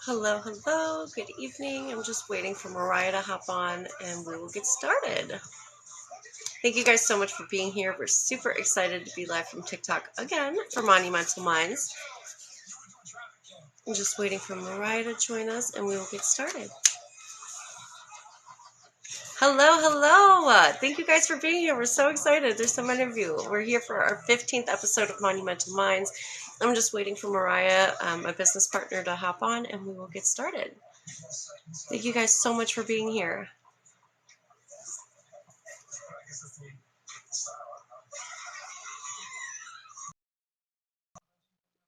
Hello, hello, good evening. I'm just waiting for Mariah to hop on and we will get started. Thank you guys so much for being here. We're super excited to be live from TikTok again for Monumental Minds. I'm just waiting for Mariah to join us and we will get started. Hello, hello. Thank you guys for being here. We're so excited. There's so many of you. We're here for our 15th episode of Monumental Minds. I'm just waiting for Mariah, my business partner, to hop on and we will get started. Thank you guys so much for being here.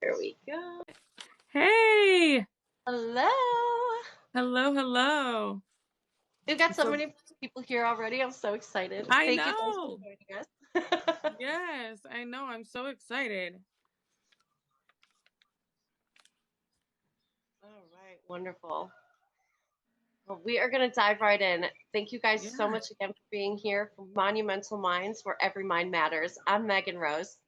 There we go. Hey! Hello. Hello, hello. We've got so many people here already. I'm so excited. Thank you guys for joining us. Yes, I know. I'm so excited. All right. Wonderful. Well, we are going to dive right in. Thank you guys so much again for being here for Monumental Minds, where every mind matters. I'm Megan Rose.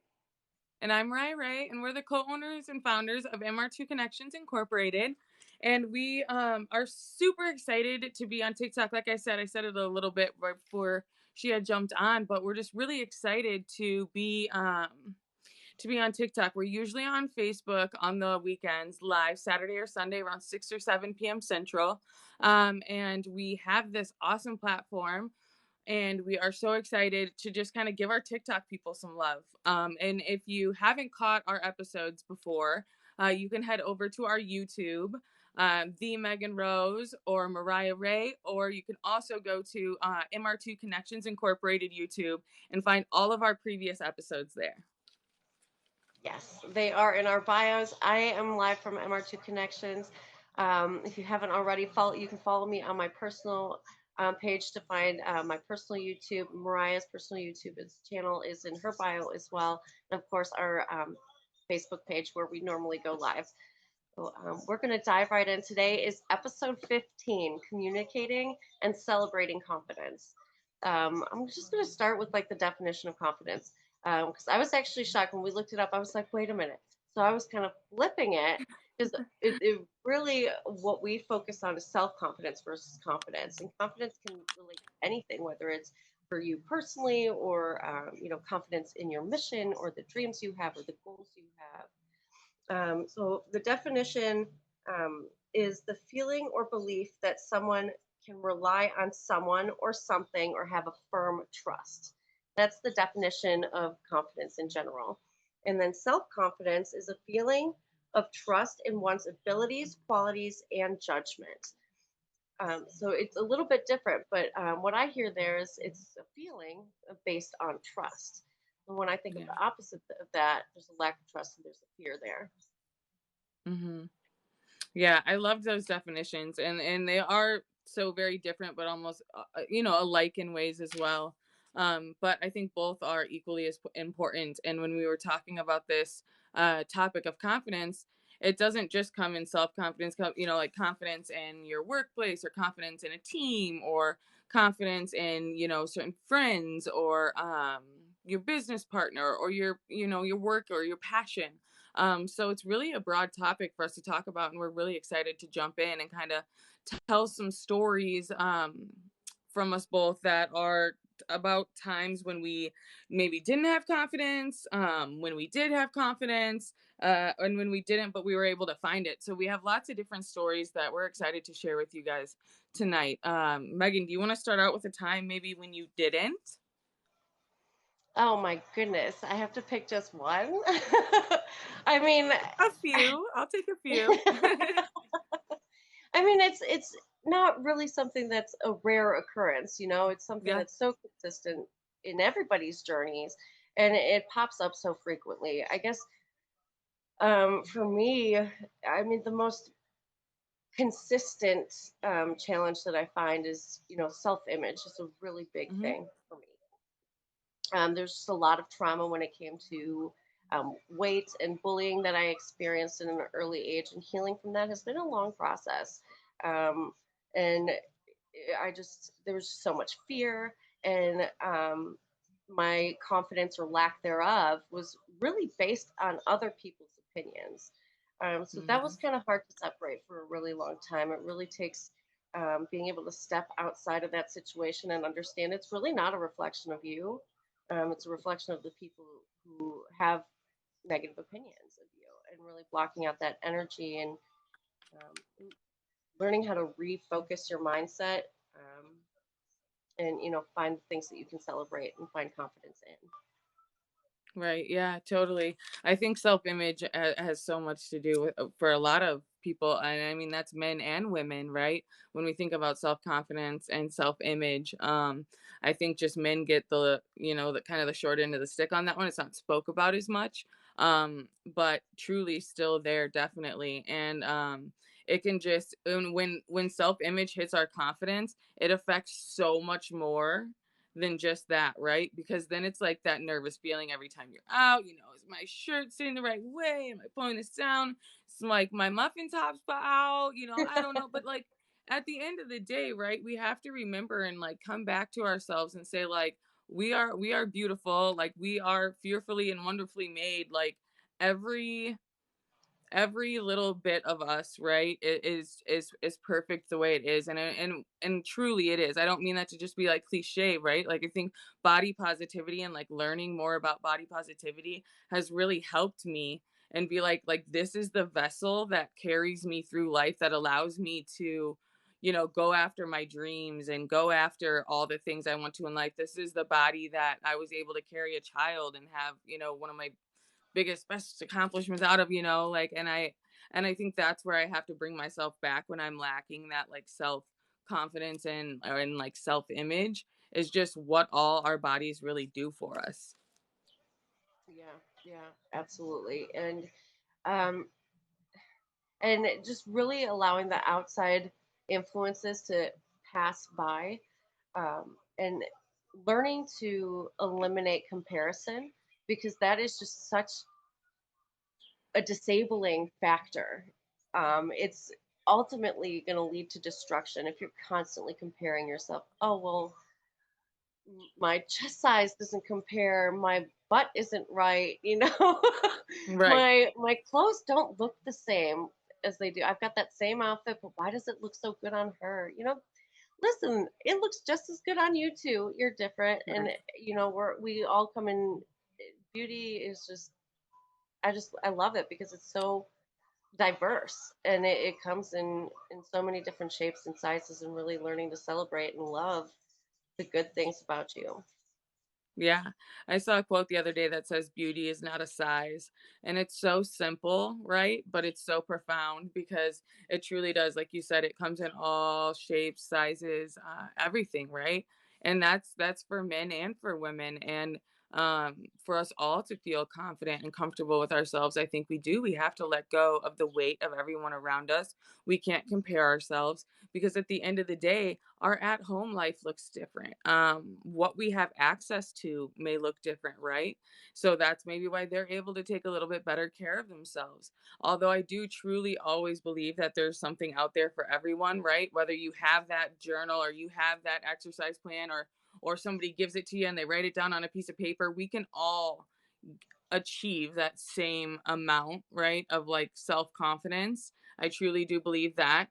And I'm Ray, and we're the co-owners and founders of MR2 Connections Incorporated. And we are super excited to be on TikTok. Like I said it a little bit before she had jumped on, but we're just really excited to be on TikTok. We're usually on Facebook on the weekends, live Saturday or Sunday around 6 or 7 p.m. Central. And we have this awesome platform. And we are so excited to just kind of give our TikTok people some love. And if you haven't caught our episodes before, you can head over to our YouTube, The Megan Rose or Mariah Ray, or you can also go to MR2 Connections Incorporated YouTube and find all of our previous episodes there. Yes, they are in our bios. I am live from MR2 Connections. If you haven't already, you can follow me on my personal page to find my personal YouTube. Mariah's personal YouTube channel is in her bio as well. And of course, our Facebook page where we normally go live. So we're going to dive right in. Today is episode 15, Communicating and Celebrating Confidence. I'm just going to start with like the definition of confidence because I was actually shocked when we looked it up. I was like, wait a minute. So I was kind of flipping it because it really what we focus on is self-confidence versus confidence. And confidence can relate to anything, whether it's for you personally or, confidence in your mission or the dreams you have or the goals you have. So the definition is the feeling or belief that someone can rely on someone or something or have a firm trust. That's the definition of confidence in general. And then self-confidence is a feeling of trust in one's abilities, qualities, and judgment. So it's a little bit different, but what I hear there is it's a feeling based on trust. And when I think of the opposite of that, there's a lack of trust and there's a fear there. Mm-hmm. Yeah, I love those definitions, and they are so very different, but almost alike in ways as well. But I think both are equally as important. And when we were talking about this topic of confidence, it doesn't just come in self-confidence, like confidence in your workplace or confidence in a team or confidence in, certain friends or your business partner or your work or your passion. So it's really a broad topic for us to talk about, and we're really excited to jump in and kind of tell some stories from us both that are about times when we maybe didn't have confidence, when we did have confidence, and when we didn't, but we were able to find it. So we have lots of different stories that we're excited to share with you guys tonight. Megan, do you want to start out with a time maybe when you didn't? Oh my goodness, I have to pick just one. I mean, a few. I'll take a few. I mean, it's not really something that's a rare occurrence, it's something that's so consistent in everybody's journeys and it pops up so frequently. I guess for me, I mean, the most consistent challenge that I find is, self-image is a really big thing for me. There's just a lot of trauma when it came to weight and bullying that I experienced in an early age, and healing from that has been a long process. And there was so much fear, and my confidence or lack thereof was really based on other people's opinions. So that was Mhm. kind of hard to separate for a really long time. It really takes being able to step outside of that situation and understand it's really not a reflection of you. It's a reflection of the people who have negative opinions of you, and really blocking out that energy and learning how to refocus your mindset, and find things that you can celebrate and find confidence in. Right. Yeah, totally. I think self-image has so much to do with for a lot of people, and I mean that's men and women, right? When we think about self-confidence and self-image, I think just men get the kind of the short end of the stick on that one. It's not spoke about as much, but truly still there, definitely. And it can just when self-image hits our confidence, it affects so much more than just that, right? Because then it's like that nervous feeling every time you're out. Is my shirt sitting the right way? Am I pulling this down? It's like my muffin top's out. I don't know, but like at the end of the day, right? We have to remember and like come back to ourselves and say like we are beautiful, like we are fearfully and wonderfully made. Like every every little bit of us, right, is perfect the way it is, and truly it is. I don't mean that to just be like cliche, right? Like I think body positivity and like learning more about body positivity has really helped me and be like this is the vessel that carries me through life, that allows me to go after my dreams and go after all the things I want to in life. This is the body that I was able to carry a child and have one of my biggest best accomplishments out of, like, and I think that's where I have to bring myself back when I'm lacking that like self confidence and like self image, is just what all our bodies really do for us. Yeah, yeah, absolutely. Um, and just really allowing the outside influences to pass by, and learning to eliminate comparison, because that is just such a disabling factor. It's ultimately going to lead to destruction if you're constantly comparing yourself. Oh, well, my chest size doesn't compare, my butt isn't right, Right. my clothes don't look the same as they do. I've got that same outfit, but why does it look so good on her? Listen, it looks just as good on you too. You're different, and Right. we all come in. Beauty is just, I love it because it's so diverse, and it comes in so many different shapes and sizes, and really learning to celebrate and love the good things about you. Yeah. I saw a quote the other day that says beauty is not a size. And it's so simple, right? But it's so profound because it truly does. Like you said, it comes in all shapes, sizes, everything, right? And that's for men and for women. And for us all to feel confident and comfortable with ourselves, I think we have to let go of the weight of everyone around us. We can't compare ourselves because at the end of the day, our at home life looks different. What we have access to may look different, right? So that's maybe why they're able to take a little bit better care of themselves. Although I do truly always believe that there's something out there for everyone, right? Whether you have that journal or you have that exercise plan, or somebody gives it to you and they write it down on a piece of paper, we can all achieve that same amount, right, of like self confidence. I truly do believe that.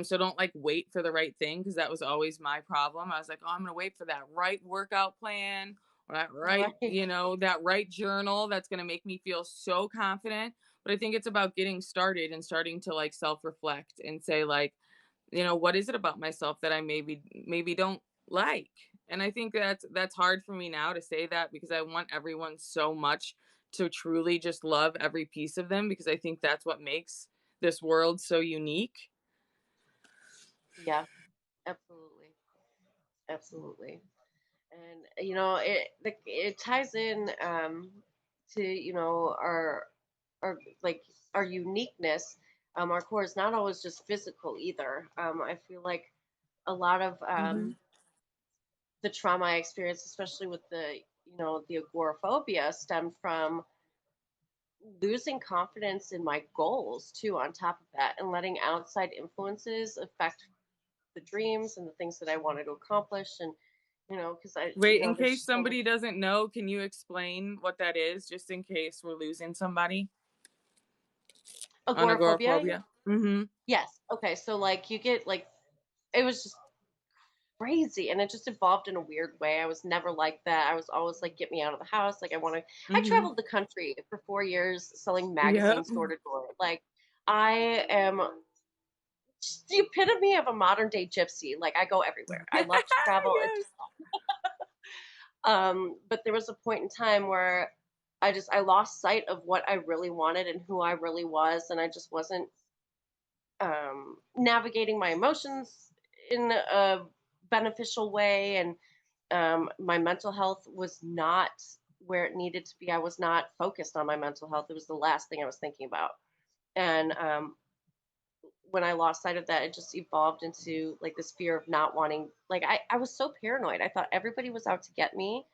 So don't like wait for the right thing, because that was always my problem. I was like, oh, I'm gonna wait for that right workout plan or that right, Right. that right journal that's gonna make me feel so confident. But I think it's about getting started and starting to like self reflect and say like, what is it about myself that I maybe don't like? And I think that's hard for me now to say that, because I want everyone so much to truly just love every piece of them, because I think that's what makes this world so unique. Yeah, absolutely. Absolutely. And it ties in, to our like our uniqueness. Our core is not always just physical either. I feel like a lot of Mhm. the trauma I experienced, especially with the agoraphobia, stemmed from losing confidence in my goals too, on top of that, and letting outside influences affect the dreams and the things that I wanted to accomplish. And because I, Wait, in there's case just so much. somebody doesn't know, can you explain what that is, just in case we're losing somebody on Agoraphobia? agoraphobia? Mm-hmm. Yes. Okay. So like you get like it was just crazy and it just evolved in a weird way. I was never like that. I was always like, get me out of the house. Like I Mm-hmm. traveled the country for 4 years selling Yep. magazines door to door. Like I am just the epitome of a modern day gypsy. Like I go everywhere. I love to travel. It Yes. just but there was a point in time where I lost sight of what I really wanted and who I really was, and I just wasn't navigating my emotions in a beneficial way, and my mental health was not where it needed to be. I was not focused on my mental health. It was the last thing I was thinking about, and when I lost sight of that, it just evolved into like this fear of not wanting. Like I was so paranoid. I thought everybody was out to get me,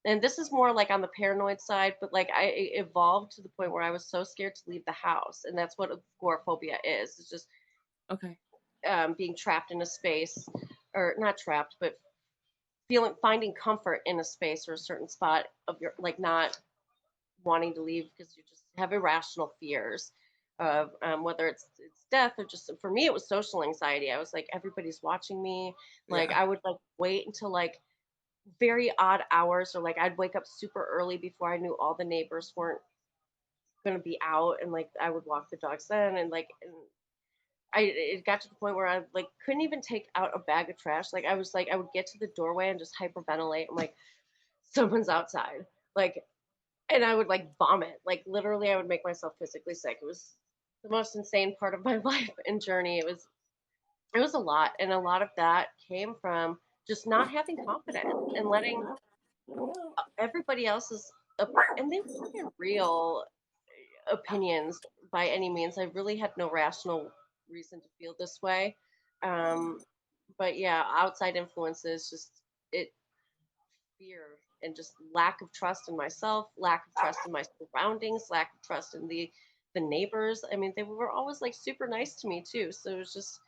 and this is more like on the paranoid side, but like it evolved to the point where I was so scared to leave the house, and that's what agoraphobia is. It's just Okay. being trapped in a space, or not trapped, but finding comfort in a space or a certain spot of your like not wanting to leave because you just have irrational fears of whether it's death or just for me it was social anxiety. I was like everybody's watching me. Like Yeah. I would like wait until like very odd hours or like I'd wake up super early before I knew all the neighbors weren't going to be out and like I would walk the dogs then and like and it got to the point where I like couldn't even take out a bag of trash. Like I was like I would get to the doorway and just hyperventilate. I'm like someone's outside. Like and I would like vomit. Like literally I would make myself physically sick. It was the most insane part of my life and journey. It was a lot and a lot of that came from just not having confidence and letting everybody else's and they weren't real opinions by any means. I really had no rational reason to feel this way. Um, but yeah, outside influences, just it fear and just lack of trust in myself, lack of trust in my surroundings, lack of trust in the neighbors. I mean, they were always like super nice to me too. So it was just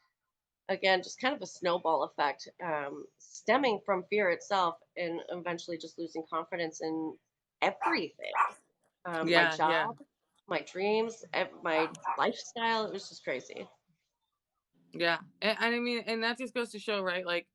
again just kind of a snowball effect, stemming from fear itself, and eventually just losing confidence in everything, my Yeah. Yeah. job, my dreams, my lifestyle. It was just crazy. Yeah. And I mean, and that just goes to show, right? Like,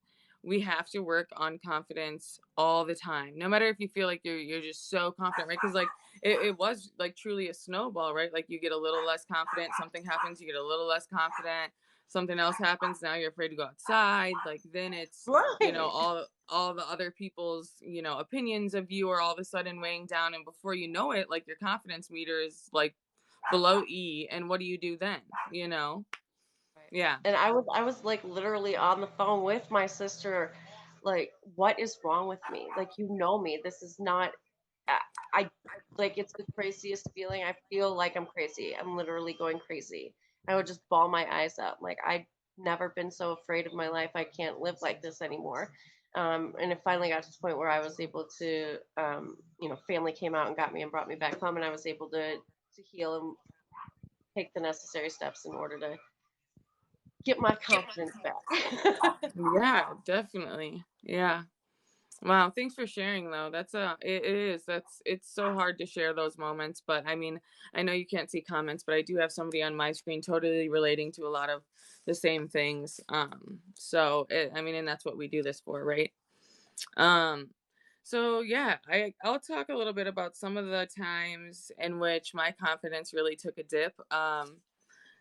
we have to work on confidence all the time, no matter if you feel like you're just so confident, right? Because like it was like truly a snowball, right? Like you get a little less confident, something happens, you get a little less confident, something else happens, now you're afraid to go outside. Like then it's Right. all the other people's opinions of you are all of a sudden weighing down, and before you know it, like your confidence meter is like below E, and what do you do then? You know? Right. Yeah. And I was like literally on the phone with my sister, like, what is wrong with me? Like, you know me. This is not. I, I like it's the craziest feeling. I feel like I'm crazy. I'm literally going crazy. I would just bawl my eyes out. Like I've never been so afraid of my life. I can't live like this anymore. And it finally got to the point where I was able to, family came out and got me and brought me back home, and I was able to heal and take the necessary steps in order to get my confidence back. Yeah, definitely. Yeah. Wow, thanks for sharing though. It is. It's so hard to share those moments, but I mean, I know you can't see comments, but I do have somebody on my screen totally relating to a lot of the same things. I mean, and that's what we do this for, right? Um so yeah, I'll talk a little bit about some of the times in which my confidence really took a dip.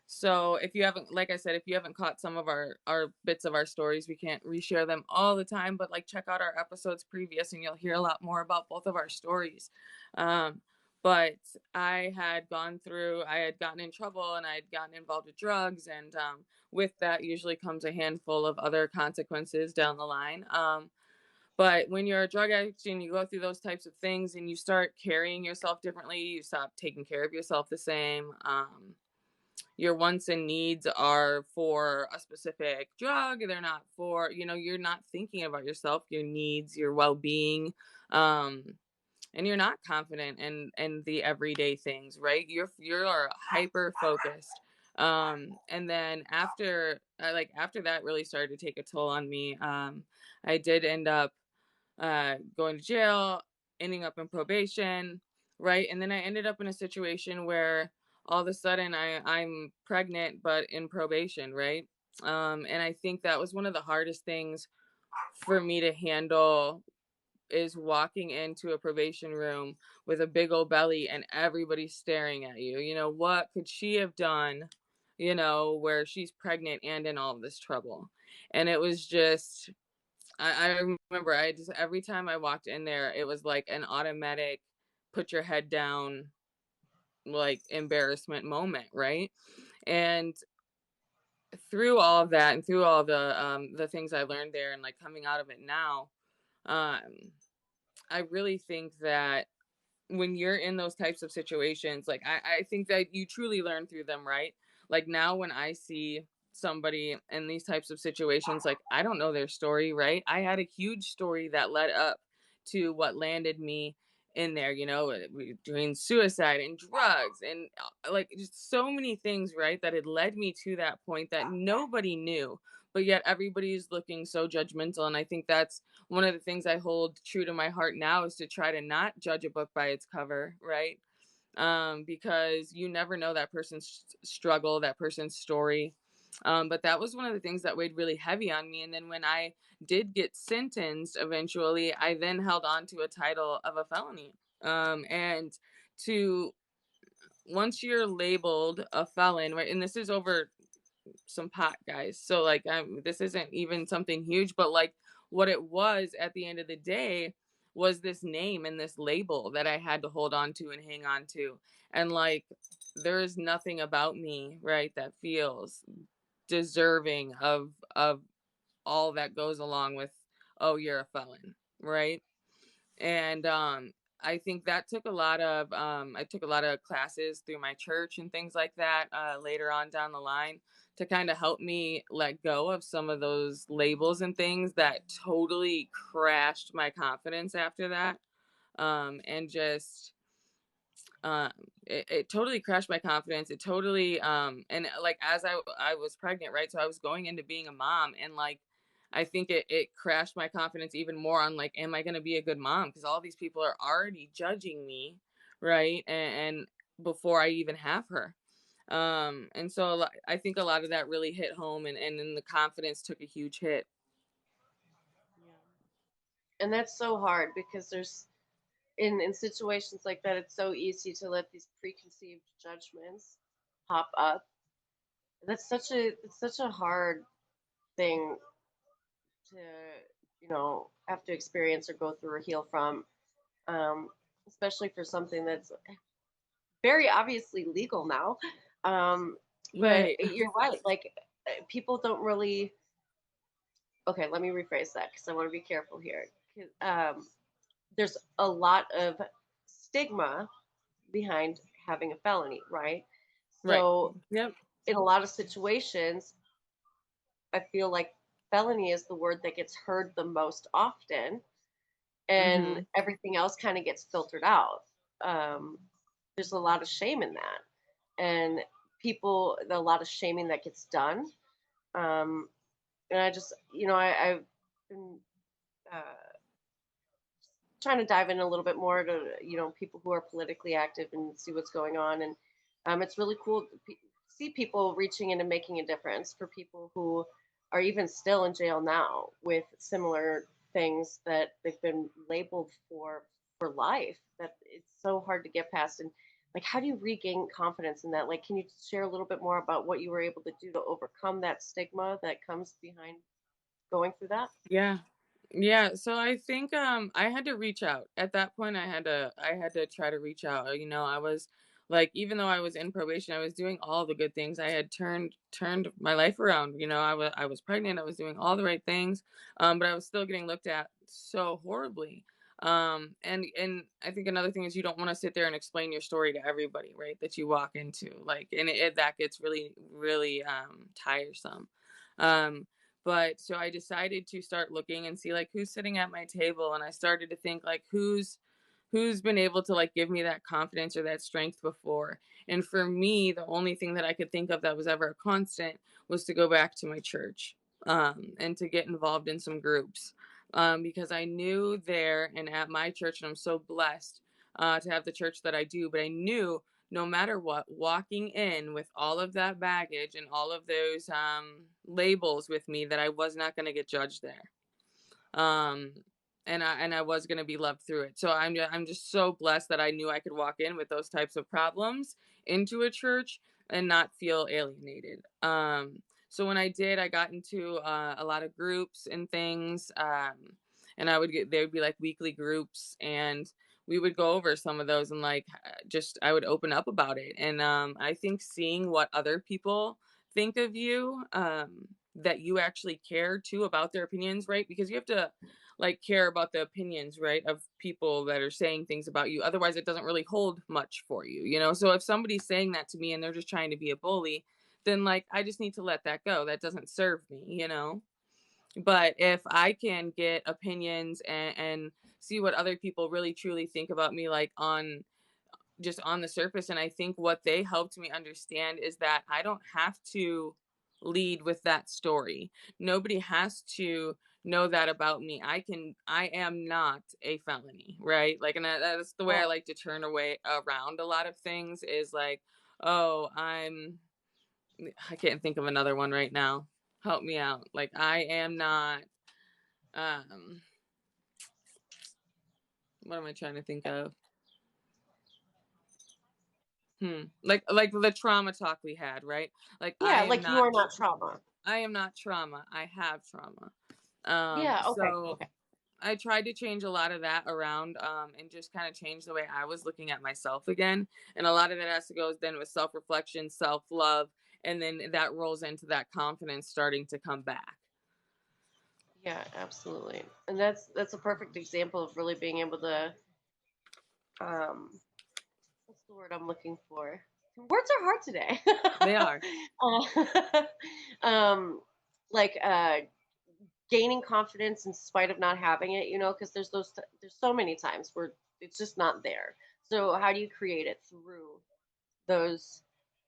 So if you haven't, like I said, if you haven't caught some of our bits of our stories, we can't reshare them all the time, but like check out our episodes previous and you'll hear a lot more about both of our stories. Um, but I had gotten in trouble and I had gotten involved with drugs, and with that usually comes a handful of other consequences down the line. But when you're a drug addict and you go through those types of things and you start carrying yourself differently, you stop taking care of yourself the same. Your wants and needs are for a specific drug. They're not for, you're not thinking about yourself, your needs, your well-being. um and you're not confident in the everyday things, right? You're hyper focused. And then after that really started to take a toll on me. I did end up going to jail, ending up in probation, right? And then I ended up in a situation where all of a sudden I'm pregnant but in probation, right? And I think that was one of the hardest things for me to handle, is walking into a probation room with a big old belly and everybody's staring at you. You know, what could she have done, where she's pregnant and in all of this trouble? And it was just, I remember I just, every time I walked in there, it was like an automatic put your head down, like embarrassment moment, right? And through all of that and through all the things I learned there and like coming out of it now, um, I really think that when you're in those types of situations, like I think that you truly learn through them, right? Like now when I see somebody in these types of situations, like I don't know their story, right? I had a huge story that led up to what landed me in there, between suicide and drugs and like just so many things, right? That had led me to that point that nobody knew, but yet everybody's looking so judgmental. And I think that's one of the things I hold true to my heart now, is to try to not judge a book by its cover, right? Because you never know that person's struggle, that person's story. But that was one of the things that weighed really heavy on me. And then when I did get sentenced eventually, I then held on to a title of a felony. And to once you're labeled a felon, right? And this is over some pot, guys. So like, this isn't even something huge, but like what it was at the end of the day was this name and this label that I had to hold on to and hang on to. And like, there is nothing about me, right, that feels deserving of all that goes along with, oh, you're a felon, right? And I think that took a lot of I took a lot of classes through my church and things like that, later on down the line, to kind of help me let go of some of those labels and things that totally crashed my confidence after that. And just um it totally crashed my confidence. It totally and like as I was pregnant, right? So I was going into being a mom, and like I think it crashed my confidence even more on like, am I going to be a good mom? Because all these people are already judging me, right? And before I even have her. And so I think a lot of that really hit home, and then the confidence took a huge hit. Yeah. And that's so hard because there's in situations like that, it's so easy to let these preconceived judgments pop up. It's such a hard thing to have to experience or go through or heal from, um, especially for something that's very obviously legal now. Um, but Right. you're right. Like people don't really. Okay, let me rephrase that because I want to be careful here. 'Cause, there's a lot of stigma behind having a felony, right? Right. So Yep. in a lot of situations, I feel like felony is the word that gets heard the most often, and Mhm. everything else kind of gets filtered out. Um, there's a lot of shame in that, and a lot of shaming that gets done. Um, and I just, I've been uh, trying to dive in a little bit more to people who are politically active and see what's going on, and it's really cool to see people reaching in and making a difference for people who are even still in jail now with similar things that they've been labeled for life, that it's so hard to get past. And like, how do you regain confidence in that? Like, can you share a little bit more about what you were able to do to overcome that stigma that comes behind going through that? Yeah. Yeah, so I think I had to reach out. At that point I had to try to reach out. I was like, even though I was in probation, I was doing all the good things. I had turned my life around. I was pregnant, I was doing all the right things. But I was still getting looked at so horribly. And I think another thing is, you don't want to sit there and explain your story to everybody, right? That you walk into. Like, and that gets really really tiresome. Um but so I decided to start looking and see like who's sitting at my table, and I started to think like who's been able to like give me that confidence or that strength before. And for me, the only thing that I could think of that was ever a constant was to go back to my church, and to get involved in some groups. because I knew there and at my church, and I'm so blessed to have the church that I do, but I knew no matter what, walking in with all of that baggage and all of those labels with me, that I was not going to get judged there. um and I was going to be loved through it. So I'm just so blessed that I knew I could walk in with those types of problems into a church and not feel alienated. So when I did, I got into a lot of groups and things, and there would be like weekly groups, and we would go over some of those, and like just I would open up about it. And I think seeing what other people think of you, that you actually care too about their opinions, right? Because you have to like care about the opinions, right, of people that are saying things about you. Otherwise, it doesn't really hold much for you, you know? So if somebody's saying that to me and they're just trying to be a bully, then like I just need to let that go. That doesn't serve me, you know? But if I can get opinions and see what other people really truly think about me, like on just on the surface. And I think what they helped me understand is that I don't have to lead with that story. Nobody has to know that about me. I am not a felony, right? Like, and that's the way I Right. like to turn away around a lot of things, is like, oh, I can't think of another one right now. Help me out. Like, I am not, um, what am I trying to think of? Like the trauma talk we had, right? Like Yeah, like you are not trauma. I am not trauma. I have trauma. Yeah, okay, So okay. I tried to change a lot of that around, and just kind of change the way I was looking at myself again. And a lot of it has to go then with self reflection, self love, and then that rolls into that confidence starting to come back. Yeah, absolutely. And that's a perfect example of really being able to um what's the word I'm looking for? Words are hard today. They are. um like gaining confidence in spite of not having it, because there's so many times where it's just not there. So how do you create it through those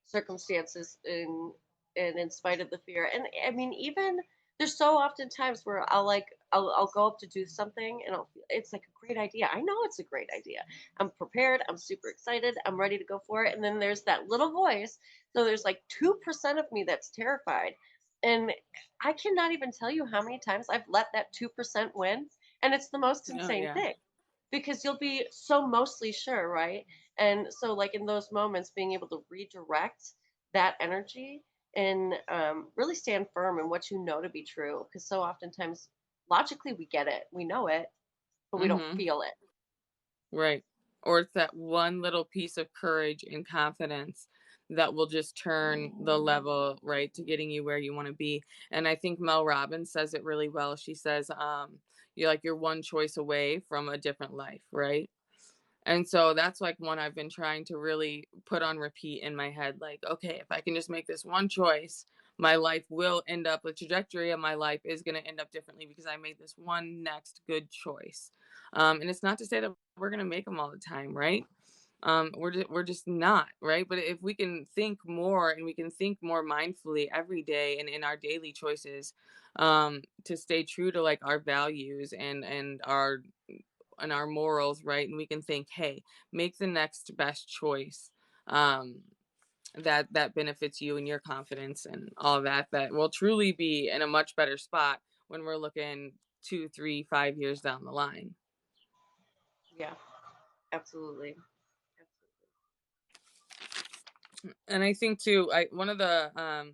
circumstances and in spite of the fear? And I mean, even there's so often times where I'll go up to do something and it's like a great idea. I know it's a great idea. I'm prepared, I'm super excited, I'm ready to go for it. And then there's that little voice. So there's like 2% of me that's terrified. And I cannot even tell you how many times I've let that 2% win. And it's the most Oh insane yeah. thing because you'll be so mostly sure, right? And so, like in those moments, being able to redirect that energy and really stand firm in what you know to be true. Because so oftentimes, logically, we get it, we know it, but we don't Mm-hmm. feel it. Right. Or it's that one little piece of courage and confidence that will just turn the level, right, to getting you where you want to be. And I think Mel Robbins says it really well. She says, you're one choice away from a different life, right? And so that's like one I've been trying to really put on repeat in my head. Like, okay, if I can just make this one choice, my life will end up, the trajectory of my life is going to end up differently because I made this one next good choice. And it's not to say that we're going to make them all the time, right? We're just not, right? But if we can think more and we can think more mindfully every day and in our daily choices, to stay true to like our values and our morals, right? And we can think, hey, make the next best choice, um, that benefits you and your confidence and all that. That will truly be in a much better spot when we're looking 2, 3, 5 years down the line. Yeah, absolutely. And I think too, I one of the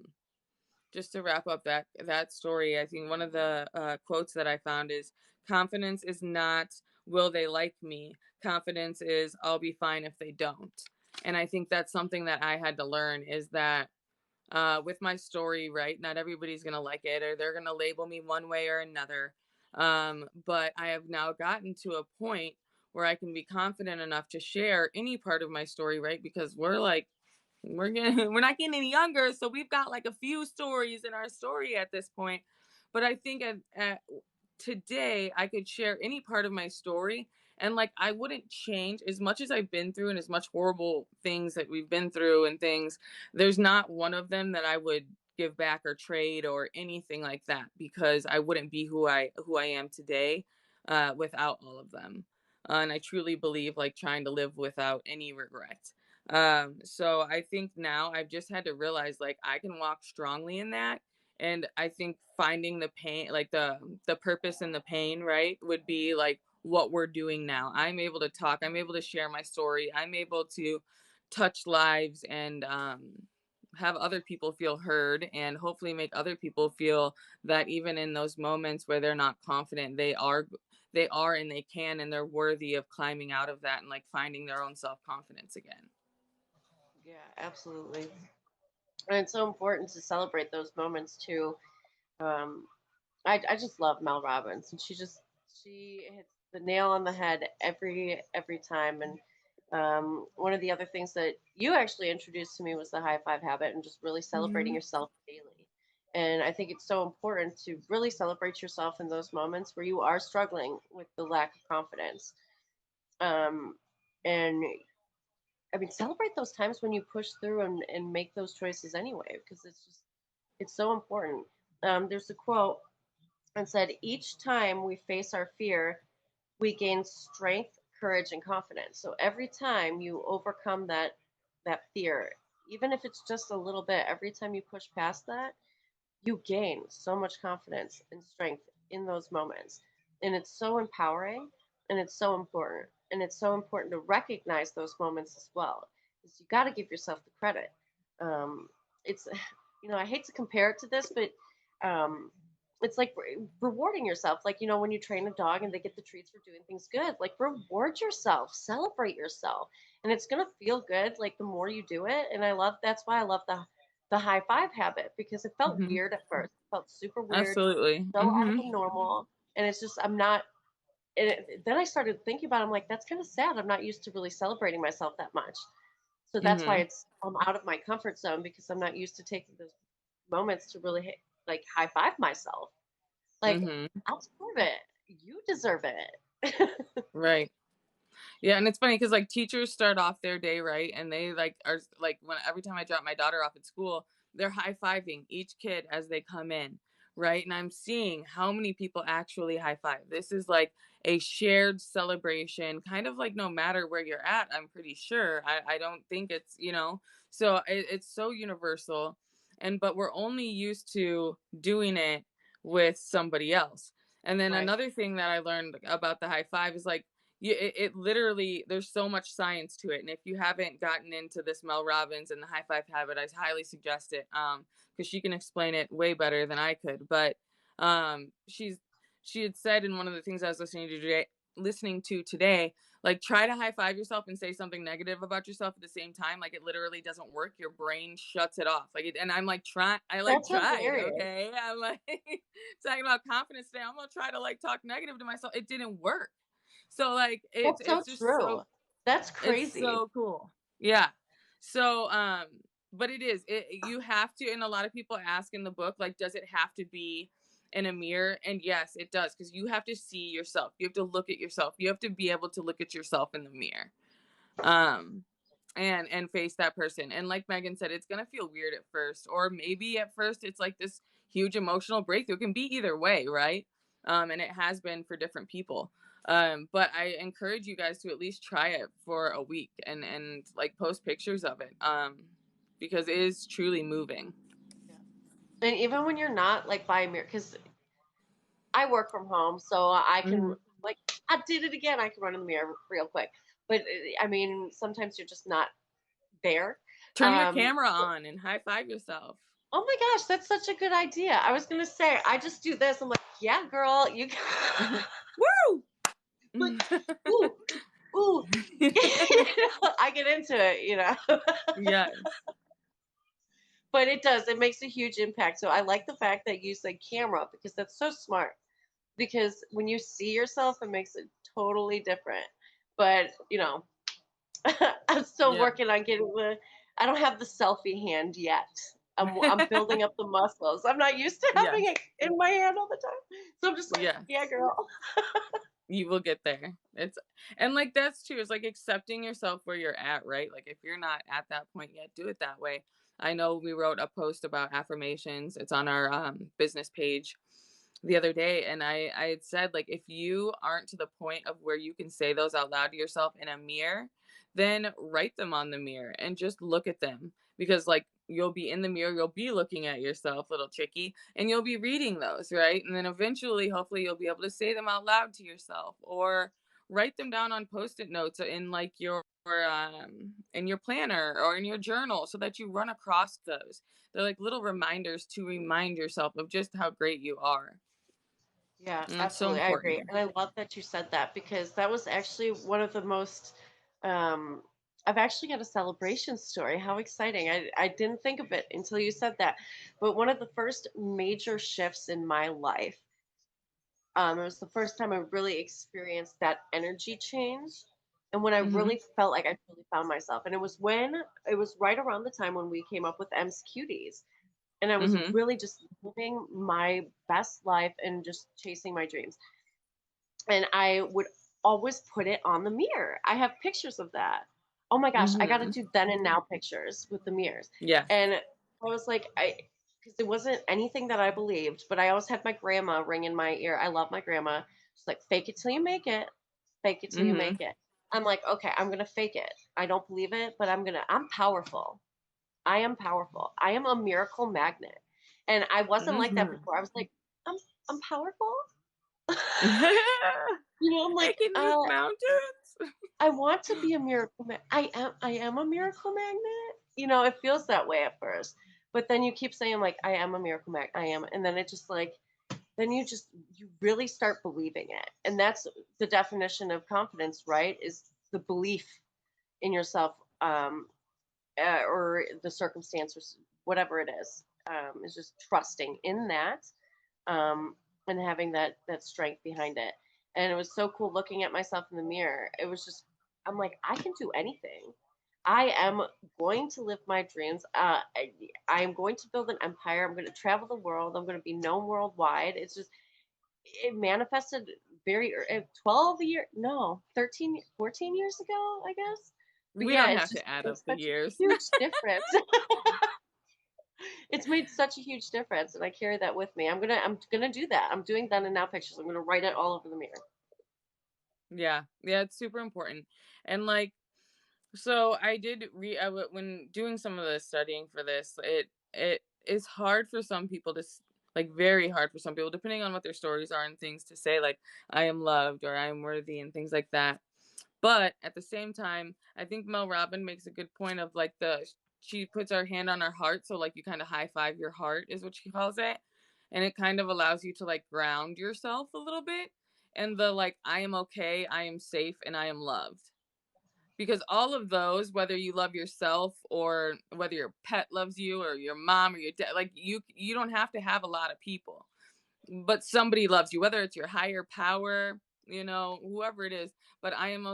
just to wrap up that story, I think one of the quotes that I found is, confidence is not will they like me, confidence is I'll be fine if they don't. And I think that's something that I had to learn, is that with my story, right, not everybody's gonna like it, or they're gonna label me one way or another. But I have now gotten to a point where I can be confident enough to share any part of my story, right? Because we're not getting any younger, so we've got like a few stories in our story at this point. But I think at today I could share any part of my story, and like I wouldn't change as much as I've been through and as much horrible things that we've been through and things. There's not one of them that I would give back or trade or anything like that, because I wouldn't be who I am today without all of them. And I truly believe like trying to live without any regret. So I think now I've just had to realize like I can walk strongly in that. And I think finding the pain, like the purpose in the pain, right, would be like what we're doing now. I'm able to talk. I'm able to share my story. I'm able to touch lives and have other people feel heard, and hopefully make other people feel that even in those moments where they're not confident, they are and they can, and they're worthy of climbing out of that and like finding their own self-confidence again. Yeah, absolutely. And it's so important to celebrate those moments too. Um, I just love Mel Robbins, and she hits the nail on the head every time. And one of the other things that you actually introduced to me was the high five habit, and just really celebrating Mm-hmm. yourself daily. And I think it's so important to really celebrate yourself in those moments where you are struggling with the lack of confidence. Um, and I mean, celebrate those times when you push through and make those choices anyway, because it's so important. There's a quote and said, each time we face our fear, we gain strength, courage, and confidence. So every time you overcome that fear, even if it's just a little bit, every time you push past that, you gain so much confidence and strength in those moments. And it's so empowering, and it's so important. And it's so important to recognize those moments as well. Because you got to give yourself the credit. Um, it's, I hate to compare it to this, but um, it's like rewarding yourself. Like, when you train a dog and they get the treats for doing things good, like reward yourself, celebrate yourself. And it's going to feel good, like the more you do it. And that's why I love the high five habit, because it felt Mm-hmm. weird at first. It felt super weird, Absolutely. so out of Mm-hmm. the normal. And it's just, I'm not, then I started thinking about it. I'm like, that's kind of sad. I'm not used to really celebrating myself that much. So that's why Mm-hmm. I'm out of my comfort zone, because I'm not used to taking those moments to really like high five myself. Like, Mm-hmm. I deserve it. You deserve it. Right. Yeah, and it's funny because like teachers start off their day right, and they like are like when every time I drop my daughter off at school, they're high fiving each kid as they come in, right? And I'm seeing how many people actually high five. This is like a shared celebration, kind of like no matter where you're at. I'm pretty sure. I don't think it's. So it's so universal, and but we're only used to doing it with somebody else. And then Right. another thing that I learned about the high five is like it literally, there's so much science to it. And if you haven't gotten into this Mel Robbins and the high five habit, I highly suggest it, because she can explain it way better than I could. But she had said in one of the things I was listening to today, like try to high five yourself and say something negative about yourself at the same time. Like it literally doesn't work. Your brain shuts it off. And I'm like That's tried. hilarious. Okay, I'm like talking about confidence today. I'm gonna try to like talk negative to myself. It didn't work. So like it's That's so it's just true. so That's it's crazy. so cool. Yeah. So but you have to, and a lot of people ask in the book like does it have to be in a mirror? And yes, it does, because you have to see yourself. You have to look at yourself. You have to be able to look at yourself in the mirror. Um and face that person. And like Megan said, it's gonna feel weird at first, or maybe at first it's like this huge emotional breakthrough. It can be either way, right? And it has been for different people. But I encourage you guys to at least try it for a week and like post pictures of it. Because it is truly moving. Yeah. And even when you're not like by a mirror, because I work from home, so I can Hmm. like I did it again. I can run in the mirror real quick, but I mean sometimes you're just not there. Turn your Um, camera on and high five yourself. oh my gosh, that's such a good idea. I was gonna say I just do this. I'm like, yeah, girl, you Woo! like, ooh, ooh. I get into it. Yes. But it does. It makes a huge impact. So I like the fact that you said camera, because that's so smart. Because when you see yourself, it makes it totally different. But I'm still Yeah. working on getting the. I don't have the selfie hand yet. I'm building up the muscles. I'm not used to having Yes. it in my hand all the time. So I'm just like, Yes. yeah, girl. You will get there. And like that's too, it's like accepting yourself where you're at, right? Like if you're not at that point yet, do it that way. I know we wrote a post about affirmations. It's on our business page the other day, and I had said, like, if you aren't to the point of where you can say those out loud to yourself in a mirror, then write them on the mirror and just look at them, because like you'll be in the mirror, you'll be looking at yourself, little chickie, and you'll be reading those, right? And then eventually, hopefully, you'll be able to say them out loud to yourself, or write them down on post-it notes in like your in your planner or in your journal, so that you run across those. They're like little reminders to remind yourself of just how great you are. Yeah, And it's so absolutely. I agree. important. And I love that you said that because that was actually one of the most, um, I've actually got a celebration story. How exciting. I didn't think of it until you said that. But one of the first major shifts in my life, it was the first time I really experienced that energy change. And when I Mhm. really felt like I truly found myself. And it was right around the time when we came up with M's Cuties. And I was Mhm. really just living my best life and just chasing my dreams. And I would always put it on the mirror. I have pictures of that. Oh my gosh, I got to Mhm. do then and now pictures with the mirrors. Yes. And I was like, because it wasn't anything that I believed, but I always had my grandma ring in my ear. I love my grandma. She's like, fake it till you make it, fake it till you Mhm. make it. I'm like, okay, I'm gonna fake it. I don't believe it, but I'm powerful. I am powerful. I am a miracle magnet. And I wasn't like that Mhm. before. I was like, I'm I'm powerful. I I'm like, can move mountains. I want to be a miracle I am a miracle magnet. It feels that way at first. But then you keep saying like I am a miracle magnet. I am, and then it just like then you really start believing it. And that's the definition of confidence, right? Is the belief in yourself, or the circumstances, whatever it is just trusting in that, and having that strength behind it. And it was so cool looking at myself in the mirror. It was just, I'm like, I can do anything. I am going to live my dreams. I am going to build an empire. I'm going to travel the world. I'm going to be known worldwide. It's just, it manifested 12 year, no, 13, 14 years ago, I guess. But We yeah, don't it's have just to add made up the such a years. huge difference. It's made such a huge difference, and I carry that with me. I'm gonna do that. I'm doing then and now pictures. I'm gonna write it all over the mirror. Yeah. Yeah, it's super important. And like, so I did when doing some of the studying for this, it is hard for some people to like, very hard for some people, depending on what their stories are and things, to say like I am loved or I am worthy and things like that. But at the same time, I think Mel Robbins makes a good point of like she puts her hand on her heart, so like you kind of high five your heart is what she calls it, and it kind of allows you to like ground yourself a little bit, and the like I am okay, I am safe, and I am loved. Because all of those, whether you love yourself or whether your pet loves you or your mom or your dad, like you don't have to have a lot of people, but somebody loves you, whether it's your higher power, whoever it is. But I am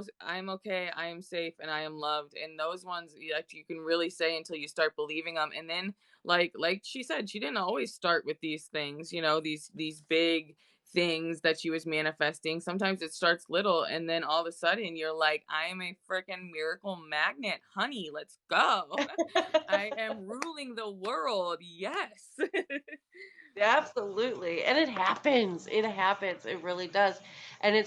okay, I am safe, and I am loved. And those ones, like, you can really say until you start believing them. And then, like she said, she didn't always start with these things, these big things that she was manifesting. Sometimes it starts little, and then all of a sudden you're like, I am a freaking miracle magnet, honey, let's go. I am ruling the world, yes. Absolutely. And it happens. It happens. It really does. And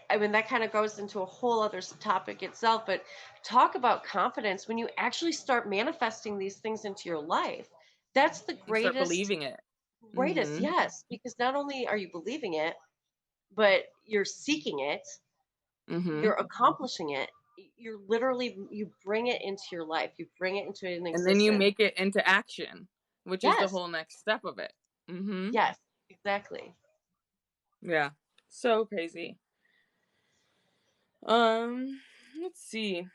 I mean, that kind of goes into a whole other topic itself. But talk about confidence when you actually start manifesting these things into your life. That's the And start greatest, believing it. greatest, Mhm. yes. Because not only are you believing it, but you're seeking it, Mhm. you're accomplishing it. You're literally, you bring it into your life, you bring it into an And then you existence. make it into action, which is the Yes. whole next step of it. Mhm. Yes, exactly. Yeah. So crazy. Um, let's see.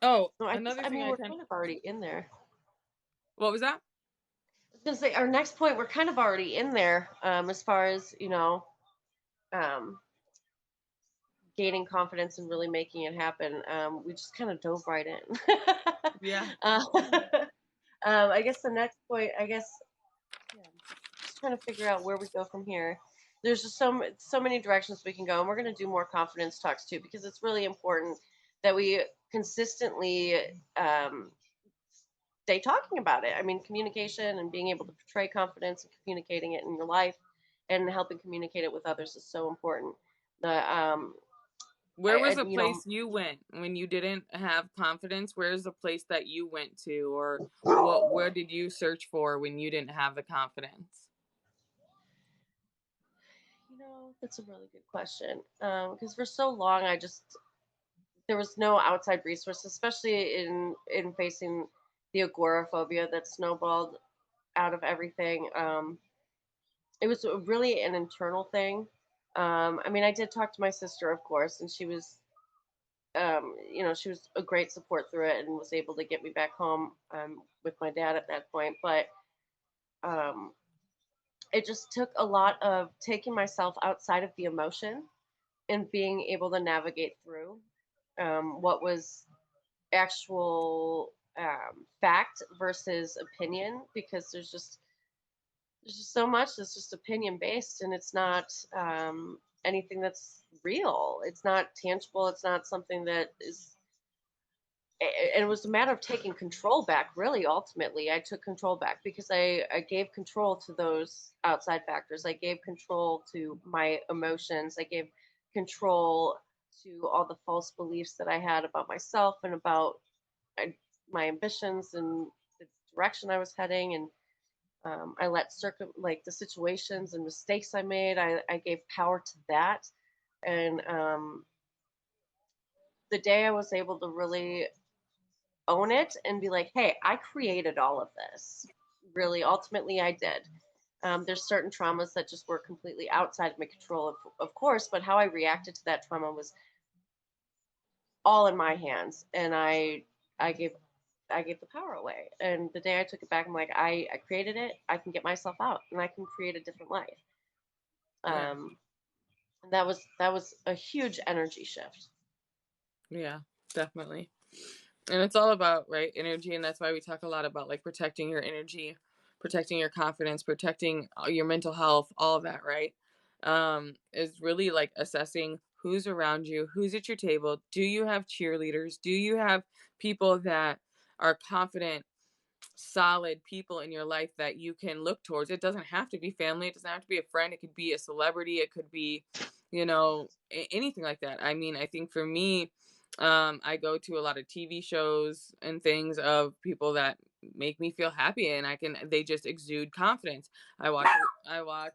Oh, No, I guess, another I thing mean, I we're can. kind of already in there. What was that? I was gonna say our next point, we're kind of already in there, as far as um, gaining confidence and really making it happen. We just kind of dove right in. Yeah. I guess the next point, I guess, yeah, just trying to figure out where we go from here. There's just so many directions we can go, and we're going to do more confidence talks too, because it's really important that we consistently, um, day talking about it. I mean, communication and being able to portray confidence and communicating it in your life and helping communicate it with others is so important. The Where was a you know, place you went when you didn't have confidence? Where's the place that you went to, or where did you search for when you didn't have the confidence? that's a really good question. Because for so long, there was no outside resource, especially in facing the agoraphobia that snowballed out of everything. It was really an internal thing. I mean, I did talk to my sister, of course, and she was a great support through it and was able to get me back home with my dad at that point. But um, it just took a lot of taking myself outside of the emotion and being able to navigate through what was actual fact versus opinion, because there's just so much that's just opinion based, and it's not anything that's real. It's not tangible. It's not something that is. And it was a matter of taking control back. Really, ultimately, I took control back because I gave control to those outside factors. I gave control to my emotions. I gave control to all the false beliefs that I had about myself and about my ambitions and the direction I was heading. And I let like the situations and mistakes I made. I gave power to that, and the day I was able to really own it and be like, "Hey, I created all of this." Really, ultimately, I did. There's certain traumas that just were completely outside of my control, of course, but how I reacted to that trauma was all in my hands, and I gave I gave the power away. And the day I took it back, I'm like, I created it. I can get myself out, and I can create a different life. Yeah. Um, and that was a huge energy shift. Yeah, definitely. And it's all about, right, energy, and that's why we talk a lot about like protecting your energy, protecting your confidence, protecting your mental health, all of that, right? Is really like assessing who's around you, who's at your table. Do you have cheerleaders? Do you have people that are confident, solid people in your life that you can look towards? It doesn't have to be family, it doesn't have to be a friend, it could be a celebrity, it could be, anything like that. I mean, I think for me, I go to a lot of TV shows and things of people that make me feel happy, and they just exude confidence. I watch a lot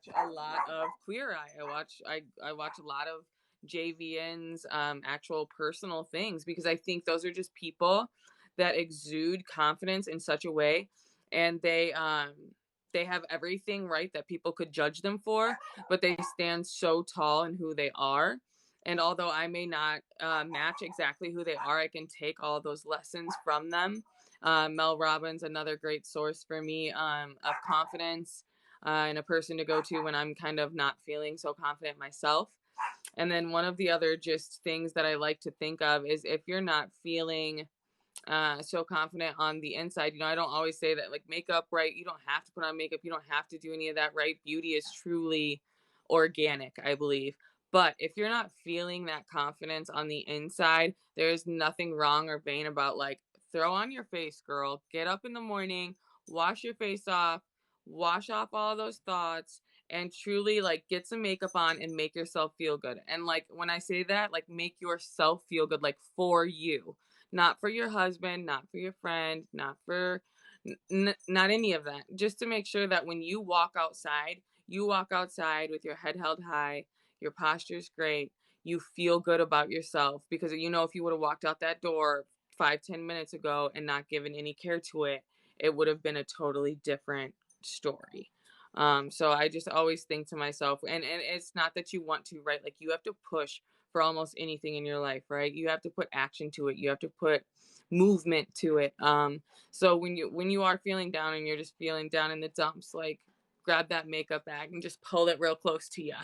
of Queer Eye. I watch a lot of JVN's actual personal things, because I think those are just people that exude confidence in such a way, and they have everything right that people could judge them for, but they stand so tall in who they are. And although I may not match exactly who they are, I can take all those lessons from them. Mel Robbins, another great source for me of confidence, and a person to go to when I'm kind of not feeling so confident myself. And then one of the other just things that I like to think of is, if you're not feeling so confident on the inside, I don't always say that like makeup, right? You don't have to put on makeup, you don't have to do any of that, right? Beauty is truly organic, I believe. But if you're not feeling that confidence on the inside, there's nothing wrong or vain about like, throw on your face, girl, get up in the morning, wash your face off, wash off all those thoughts, and truly like get some makeup on and make yourself feel good. And like when I say that, like make yourself feel good, like for you, not for your husband, not for your friend, not for not any of that. Just to make sure that when you walk outside with your head held high, your posture's great, you feel good about yourself. Because if you would have walked out that door 5-10 minutes ago and not given any care to it, it would have been a totally different story. So I just always think to myself, and it's not that you want to, right? Like you have to push for almost anything in your life, right? You have to put action to it. You have to put movement to it. So when you are feeling down and you're just feeling down in the dumps, like grab that makeup bag and just pull it real close to you.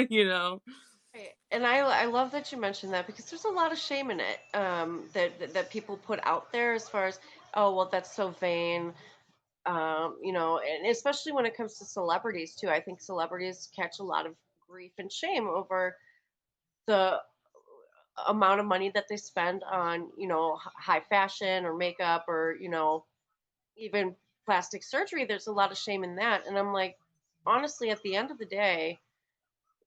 you know? Right. And I love that you mentioned that, because there's a lot of shame in it, that people put out there as far as, oh, well, that's so vain. And especially when it comes to celebrities too. I think celebrities catch a lot of grief and shame over the amount of money that they spend on, high fashion or makeup, or, even plastic surgery, there's a lot of shame in that. And I'm like, honestly, at the end of the day,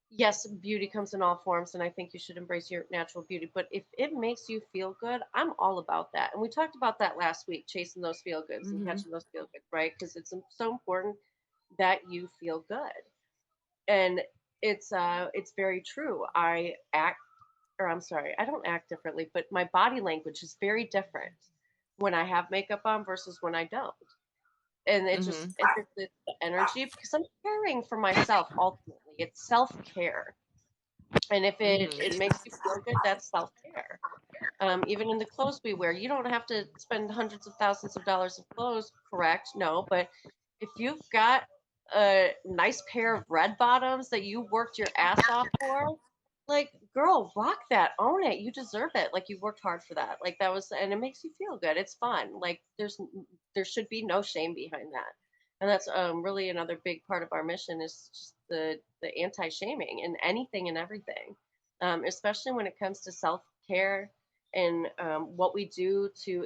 yes, beauty comes in all forms, and I think you should embrace your natural beauty. But if it makes you feel good, I'm all about that. And we talked about that last week, chasing those feel goods and Mm-hmm. catching those feel goods, right? Because it's so important that you feel good. And it's very true. I'm sorry, I don't act differently, but my body language is very different when I have makeup on versus when I don't. And Mm-hmm. it's the energy because I'm caring for myself ultimately. It's self-care. And if it Mm-hmm. makes you feel good, that's self-care. Even in the clothes we wear, you don't have to spend hundreds of thousands of dollars of clothes, correct? No, but if you've got a nice pair of red bottoms that you worked your ass off for, like, girl, rock that, own it. You deserve it. Like, you worked hard for that. Like, that was, and it makes you feel good. It's fun. Like, there should be no shame behind that. And that's really another big part of our mission is just the anti-shaming in anything and everything, especially when it comes to self-care and what we do to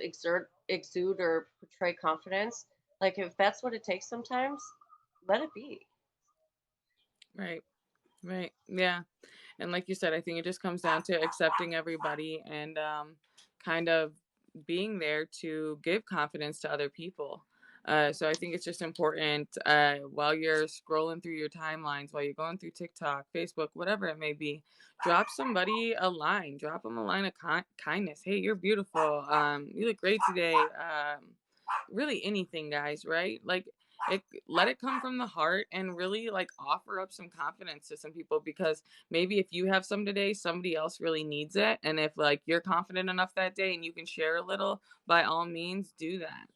exude or portray confidence. Like if that's what it takes sometimes, let it be. Right. Right. Yeah. And like you said, I think it just comes down to accepting everybody and kind of being there to give confidence to other people. So I think it's just important while you're scrolling through your timelines, while you're going through TikTok, Facebook, whatever it may be, drop somebody a line, drop them a line of kindness. Hey, you're beautiful. You look great today. Really anything, guys, right? Like it, let it come from the heart and really like offer up some confidence to some people because maybe if you have some today, somebody else really needs it. And if like you're confident enough that day and you can share a little, by all means, do that.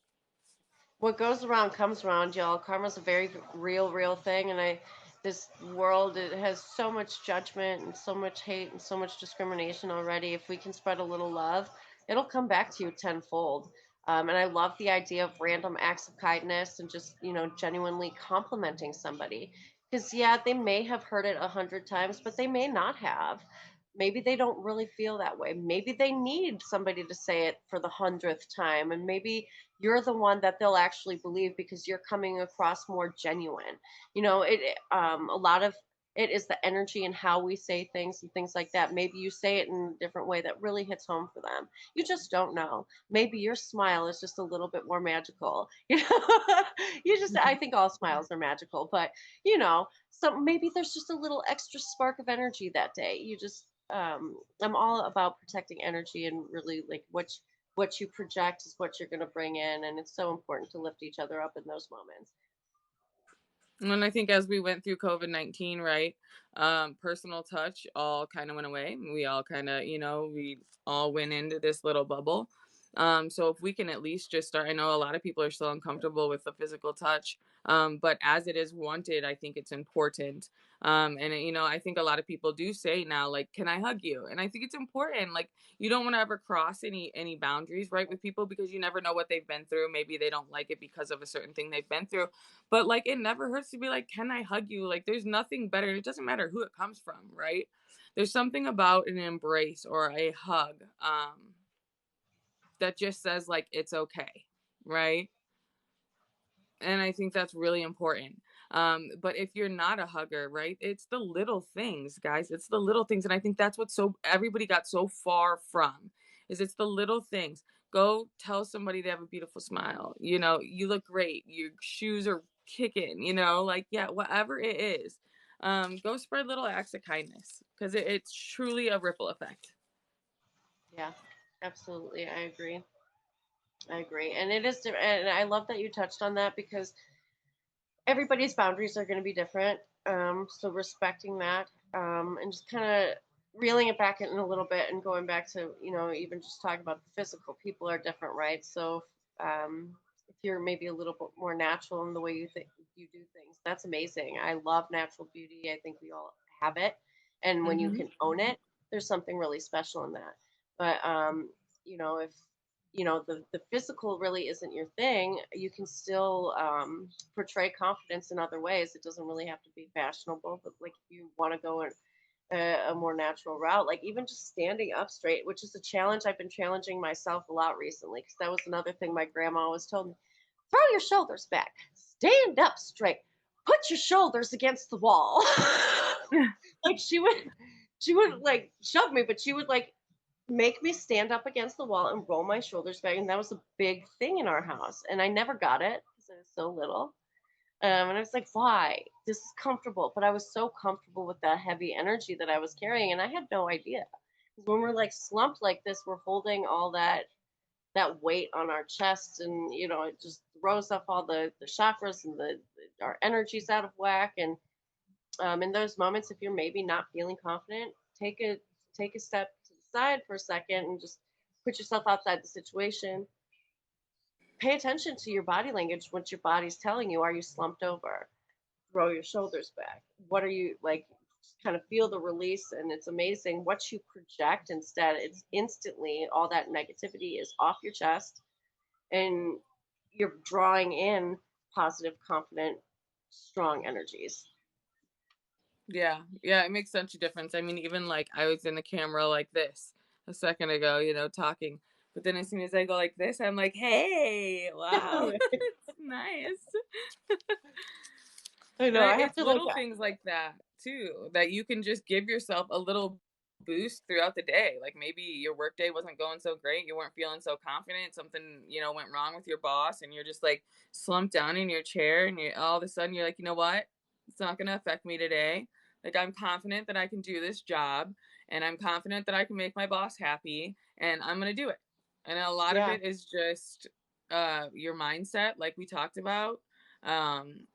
What goes around comes around, y'all. Karma's a very real thing, and this world, it has so much judgment and so much hate and so much discrimination already. If we can spread a little love, it'll come back to you tenfold. And I love the idea of random acts of kindness and just genuinely complimenting somebody. Because yeah, they may have heard it 100 times, but they may not have. Maybe they don't really feel that way. Maybe they need somebody to say it for the 100th time, and maybe you're the one that they'll actually believe because you're coming across more genuine. A lot of it is the energy and how we say things and things like that. Maybe you say it in a different way that really hits home for them. You just don't know. Maybe your smile is just a little bit more magical. I think all smiles are magical, but so maybe there's just a little extra spark of energy that day. I'm all about protecting energy and really like what you project is what you're going to bring in, and it's so important to lift each other up in those moments. And I think as we went through COVID-19, right, personal touch all kind of went away. We all kind of, we all went into this little bubble. So if we can at least just start, I know a lot of people are still uncomfortable with the physical touch, but as it is wanted, I think it's important. I think a lot of people do say now, like, can I hug you? And I think it's important. Like, you don't want to ever cross any boundaries, right, with people because you never know what they've been through. Maybe they don't like it because of a certain thing they've been through, but like it never hurts to be like, can I hug you? Like there's nothing better. It doesn't matter who it comes from, right? There's something about an embrace or a hug that just says like it's okay, right? And I think that's really important. But if you're not a hugger, right, it's the little things, guys. It's the little things, and I think that's what so everybody got so far from is it's the little things. Go tell somebody they have a beautiful smile. You look great. Your shoes are kicking. Like yeah, whatever it is. Go spread little acts of kindness because it's truly a ripple effect. Yeah, absolutely, I agree, and it is and I love that you touched on that because everybody's boundaries are going to be different. So respecting that, and just kind of reeling it back in a little bit and going back to, even just talking about the physical, people are different, right? So, if you're maybe a little bit more natural in the way you think you do things, that's amazing. I love natural beauty. I think we all have it. And when you Mm-hmm. can own it, there's something really special in that. But, if the physical really isn't your thing, you can still portray confidence in other ways. It doesn't really have to be fashionable, but like if you want to go in a more natural route, like even just standing up straight, which is a challenge I've been challenging myself a lot recently, because that was another thing my grandma always told me. throw your shoulders back, stand up straight, put your shoulders against the wall. Like she would like shove me, but she would like make me stand up against the wall and roll my shoulders back. And that was a big thing in our house. And I never got it because I was so little. And I was like, why? This is comfortable. But I was so comfortable with that heavy energy that I was carrying. And I had no idea. When we're like slumped like this, we're holding all that weight on our chest, and it just throws up all the chakras, and our energy's out of whack. And in those moments, if you're maybe not feeling confident, take a step to the side for a second and just put yourself outside the situation. Pay attention to your body language. What your body's telling you. Are you slumped over? Throw your shoulders back. What are you like? Just kind of feel the release, and it's amazing what you project instead. It's instantly all that negativity is off your chest, and you're drawing in positive, confident, strong energies. Yeah, yeah, it makes such a difference. I mean, even like I was in the camera like this a second ago, talking. But then as soon as I go like this, I'm like, hey, wow, it's nice. I And know. I have it's to like. little things like that too that you can just give yourself a little boost throughout the day. Like maybe your workday wasn't going so great, you weren't feeling so confident, something went wrong with your boss, and you're just like slumped down in your chair, and all of a sudden you're like, you know what? It's not going to affect me today. Like I'm confident that I can do this job, and I'm confident that I can make my boss happy, and I'm going to do it. And a lot of Yeah, it is just your mindset, like we talked about,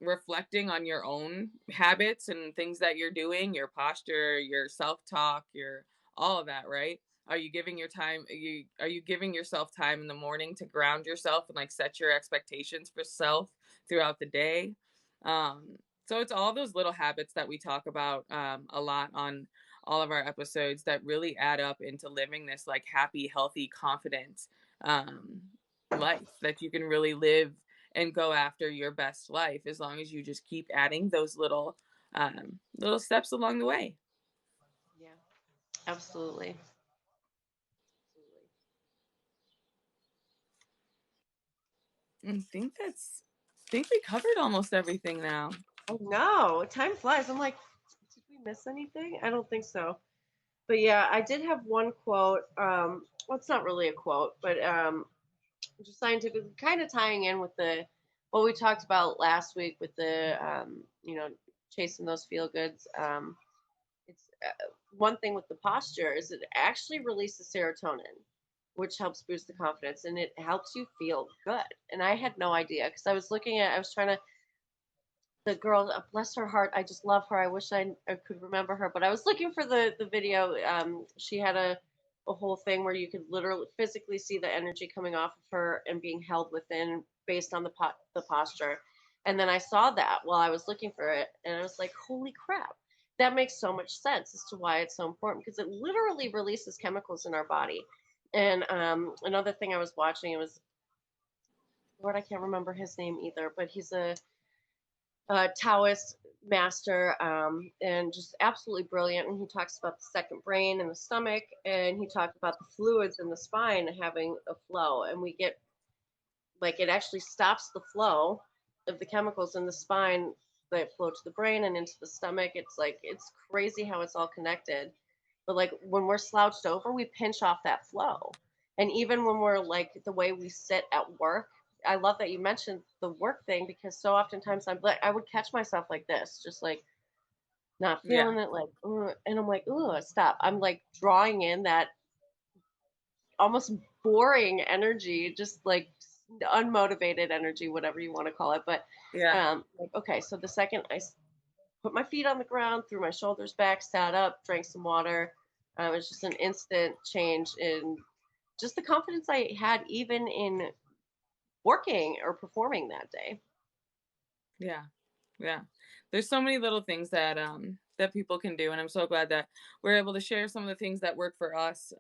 reflecting on your own habits and things that you're doing, your posture, your self-talk, your all of that, right? Are you giving yourself time in the morning to ground yourself and like set your expectations for self throughout the day? um so it's all those little habits that we talk about a lot on all of our episodes that really add up into living this like happy, healthy, confident um life that you can really live and go after your best life as long as you just keep adding those little steps along the way. yeah, absolutely. Absolutely. I think we covered almost everything now. Oh no, time flies. I'm like, did we miss anything? I don't think so. But yeah, I did have one quote. Well, it's not really a quote, but just scientific, kind of tying in with the what we talked about last week with the chasing those feel goods. It's one thing with the posture is it actually releases serotonin, which helps boost the confidence, and it helps you feel good. And I had no idea because I was trying to the girl, bless her heart, I just love her. I wish I could remember her, but I was looking for the video. She had a whole thing where you could literally physically see the energy coming off of her and being held within based on the posture. And then I saw that while I was looking for it, and I was like, holy crap, that makes so much sense as to why it's so important because it literally releases chemicals in our body. And another thing I was watching, it was Lord, I can't remember his name either, but he's a Taoist master, and just absolutely brilliant. And he talks about the second brain in the stomach, and he talked about the fluids in the spine having a flow, and we get like it actually stops the flow of the chemicals in the spine that flow to the brain and into the stomach. It's like it's crazy how it's all connected. But like when we're slouched over, we pinch off that flow. And even when we're like the way we sit at work, I love that you mentioned the work thing because so oftentimes I'm like I would catch myself like this, just like not Yeah, feeling it, like ugh, and I'm like, oh, stop. I'm like drawing in that almost boring energy, just like unmotivated energy, whatever you want to call it. But yeah, like, okay, so the second put my feet on the ground, threw my shoulders back, sat up, drank some water, it was just an instant change in just the confidence I had, even in working or performing that day. yeah, yeah. There's so many little things that people can do, and I'm so glad that we're able to share some of the things that work for us,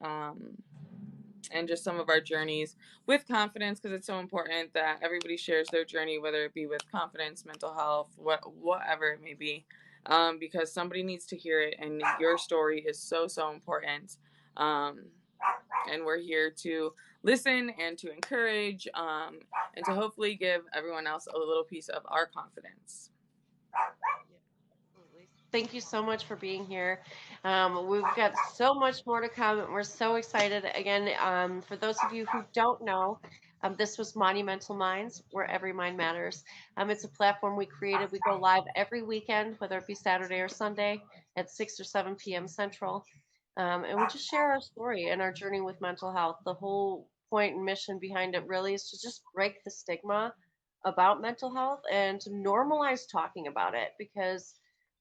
and just some of our journeys with confidence, because it's so important that everybody shares their journey, whether it be with confidence, mental health, whatever it may be, because somebody needs to hear it, and your story is so important. um, And we're here to listen and to encourage, and to hopefully give everyone else a little piece of our confidence. Absolutely. Thank you so much for being here. We've got so much more to come. We're so excited. Again, for those of you who don't know, this was Monumental Minds, where every mind matters. It's a platform we created. We go live every weekend, whether it be Saturday or Sunday at 6 or 7 p.m. Central. And we just share our story and our journey with mental health. The whole point and mission behind it really is to just break the stigma about mental health and to normalize talking about it, because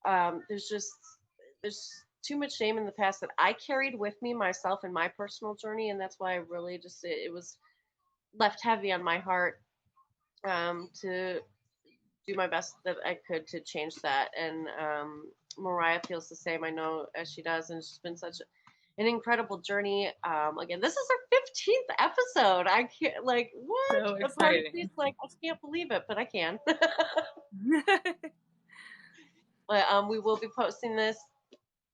there's too much shame in the past that I carried with me myself in my personal journey, and that's why I really just it was left heavy on my heart, to do my best that I could to change that. And Mariah feels the same, I know, as she does, and it's just been such an incredible journey. Again, this is our 15th episode. I can't, like, what? So A part of me is exciting. like, I can't believe it, but I can. But we will be posting this,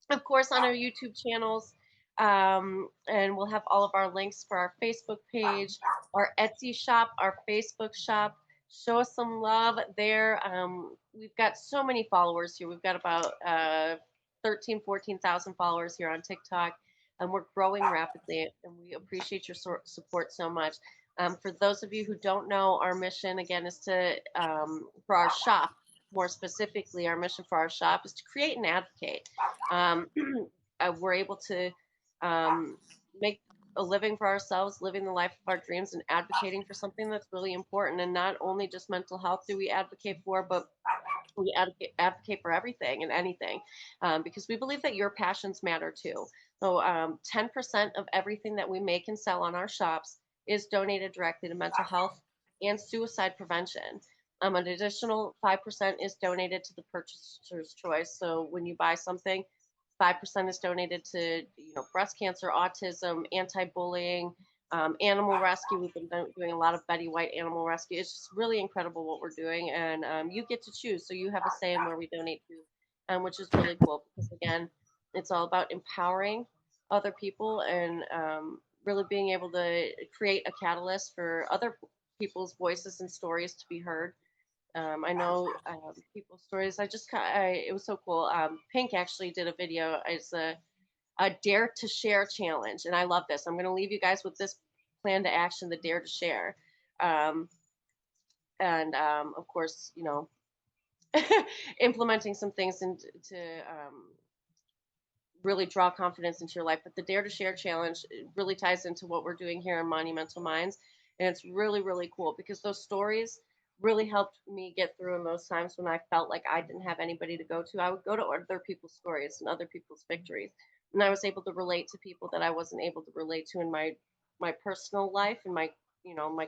of course, on our YouTube channels. And we'll have all of our links for our Facebook page, our Etsy shop, our Facebook shop. Show us some love there. We've got so many followers here. We've got about 14,000 followers here on TikTok, and we're growing rapidly, and we appreciate your support so much. For those of you who don't know, our mission, again, is to, for our shop, more specifically, our mission for our shop is to create and advocate. Um, we're able to make a living for ourselves, living the life of our dreams, and advocating for something that's really important. And not only just mental health do we advocate for, but we advocate for everything and anything, because we believe that your passions matter too. So 10% of everything that we make and sell on our shops is donated directly to mental health and suicide prevention. An additional 5% is donated to the purchaser's choice. So when you buy something, 5% is donated to, breast cancer, autism, anti-bullying, animal rescue. We've been doing a lot of Betty White animal rescue. It's just really incredible what we're doing, and you get to choose. So you have a say in where we donate to, which is really cool, because again, it's all about empowering other people, and really being able to create a catalyst for other people's voices and stories to be heard. I know people's stories. It was so cool. Pink actually did a video. It's a Dare to Share challenge, and I love this. I'm going to leave you guys with this plan to action: the Dare to Share. Um, and of course, implementing some things to really draw confidence into your life. But the Dare to Share challenge really ties into what we're doing here in Monumental Minds, and it's really, really cool, because those stories really helped me get through in those times when I felt like I didn't have anybody to go to. I would go to other people's stories and other people's victories, and I was able to relate to people that I wasn't able to relate to in my personal life and my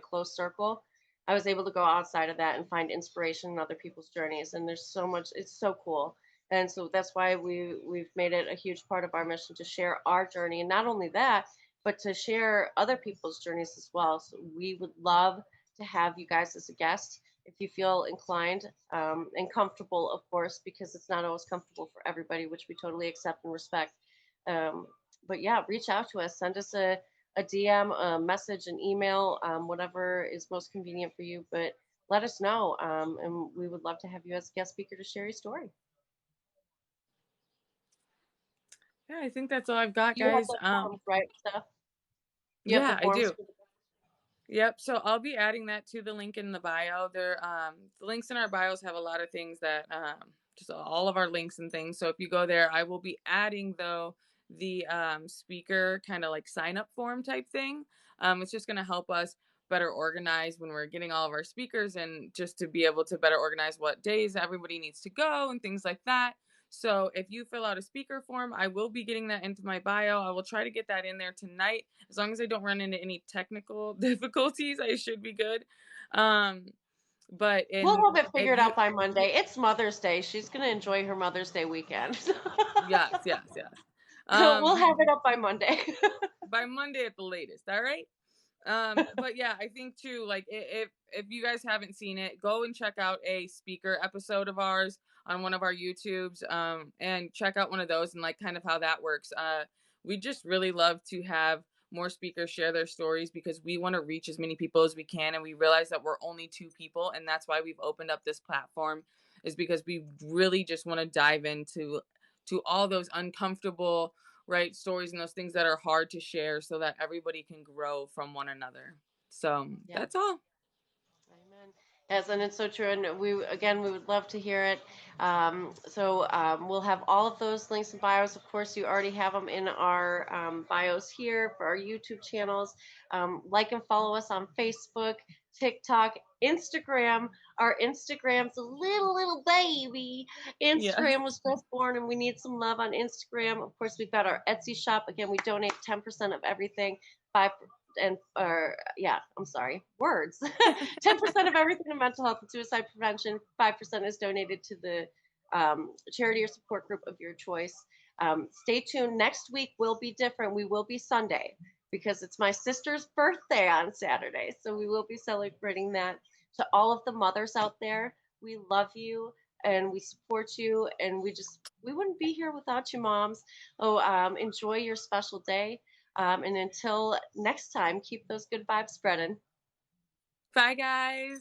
close circle. I was able to go outside of that and find inspiration in other people's journeys, and there's so much. It's so cool. And so that's why we've made it a huge part of our mission to share our journey, and not only that, but to share other people's journeys as well. So we would love to have you guys as a guest if you feel inclined, and comfortable, of course, because it's not always comfortable for everybody, which we totally accept and respect. Um, but yeah, reach out to us, send us a DM, a message, an email, whatever is most convenient for you. But let us know, and we would love to have you as a guest speaker to share your story. Yeah, I think that's all I've got, You have guys. the forms, right, Steph? You have the Yeah, I forms do. for the. Yep. So I'll be adding that to the link in the bio. The links in our bios have a lot of things that, just all of our links and things. So if you go there, I will be adding, though, the speaker kind of like sign up form type thing. It's just going to help us better organize when we're getting all of our speakers, and just to be able to better organize what days everybody needs to go and things like that. So if you fill out a speaker form, I will be getting that into my bio. I will try to get that in there tonight. As long as I don't run into any technical difficulties, I should be good. Um, but We'll in have it if figured you out by Monday. It's Mother's Day. She's gonna enjoy her Mother's Day weekend. yes, yes, yes. We'll Um, have it up by Monday. by Monday at the latest, all right? But yeah, I think too, like, if you guys haven't seen it, go and check out a speaker episode of ours on one of our YouTubes, and check out one of those, and like kind of how that works. We just really love to have more speakers share their stories, because we want to reach as many people as we can. And we realize that we're only two people. And that's why we've opened up this platform, is because we really just want to dive into all those uncomfortable, right, stories, and those things that are hard to share, so that everybody can grow from one another. So Yeah. that's all. Amen. Yes, and it's so true. And we would love to hear it. We'll have all of those links and bios. Of course, you already have them in our bios here for our YouTube channels. Like and follow us on Facebook, TikTok, Instagram. Our Instagram's a little baby. Yeah. Instagram was just born, and we need some love on Instagram. Of course, we've got our Etsy shop. Again, we donate 10% of everything. 5 and or yeah, I'm sorry, words. 10% of everything in mental health and suicide prevention. 5% is donated to the charity or support group of your choice. Stay tuned. Next week will be different. We will be Sunday because it's my sister's birthday on Saturday, so we will be celebrating that. To all of the mothers out there, we love you and we support you, and we wouldn't be here without you, moms. Oh, enjoy your special day. And until next time, keep those good vibes spreading. Bye, guys.